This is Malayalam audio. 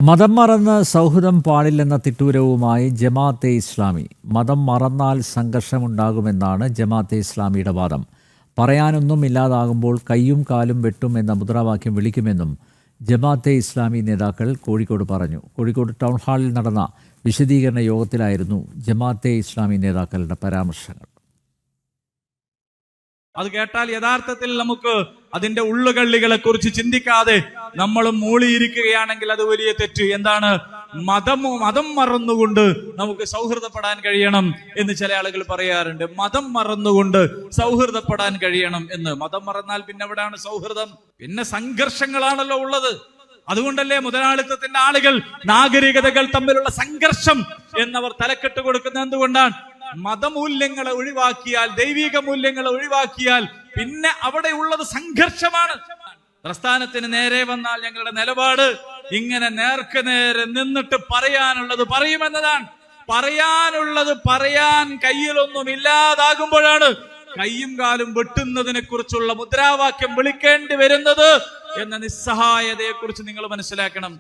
മതം മറന്ന് സൗഹൃദം പാടില്ലെന്ന തിട്ടൂരവുമായി ജമാഅത്തെ ഇസ്ലാമി. മതം മറന്നാൽ സംഘർഷമുണ്ടാകുമെന്നാണ് ജമാഅത്തെ ഇസ്ലാമിയുടെ വാദം. പറയാനൊന്നും ഇല്ലാതാകുമ്പോൾ കയ്യും കാലും വെട്ടും എന്ന മുദ്രാവാക്യം വിളിക്കുമെന്നും ജമാഅത്തെ ഇസ്ലാമി നേതാക്കൾ കോഴിക്കോട് പറഞ്ഞു. കോഴിക്കോട് ടൗൺ ഹാളിൽ നടന്ന വിശദീകരണ യോഗത്തിലായിരുന്നു ജമാഅത്തെ ഇസ്ലാമി നേതാക്കളുടെ പരാമർശങ്ങൾ. അത് കേട്ടാൽ യഥാർത്ഥത്തിൽ നമുക്ക് അതിന്റെ ഉള്ളുകള്ളികളെ കുറിച്ച് ചിന്തിക്കാതെ നമ്മളും മൂളിയിരിക്കുകയാണെങ്കിൽ അത് വലിയ തെറ്റ്. എന്താണ് മതം മറന്നുകൊണ്ട് നമുക്ക് സൗഹൃദപ്പെടാൻ കഴിയണം എന്ന് ചില ആളുകൾ പറയാറുണ്ട്. മതം മറന്നുകൊണ്ട് സൗഹൃദപ്പെടാൻ കഴിയണം എന്ന്. മതം മറന്നാൽ പിന്നെ എവിടെയാണ് സൗഹൃദം? പിന്നെ സംഘർഷങ്ങളാണല്ലോ ഉള്ളത്. അതുകൊണ്ടല്ലേ മുതലാളിത്തത്തിന്റെ ആളുകൾ നാഗരികതകൾ തമ്മിലുള്ള സംഘർഷം എന്നവർ തലക്കെട്ട് കൊടുക്കുന്നത്. എന്തുകൊണ്ടാണ്? മതമൂല്യങ്ങളെ ഒഴിവാക്കിയാൽ, ദൈവിക മൂല്യങ്ങളെ ഒഴിവാക്കിയാൽ പിന്നെ അവിടെ ഉള്ളത് സംഘർഷമാണ്. പ്രസ്ഥാനത്തിന് നേരെ വന്നാൽ ഞങ്ങളുടെ നിലപാട് ഇങ്ങനെ നേർക്ക് നേരെ നിന്നിട്ട് പറയാനുള്ളത് പറയുമെന്നതാണ്. പറയാനുള്ളത് പറയാൻ കയ്യിലൊന്നും ഇല്ലാതാകുമ്പോഴാണ് കയ്യും കാലും വെട്ടുന്നതിനെ കുറിച്ചുള്ള മുദ്രാവാക്യം വിളിക്കേണ്ടി വരുന്നത് എന്ന നിസ്സഹായതയെ കുറിച്ച് നിങ്ങൾ മനസ്സിലാക്കണം.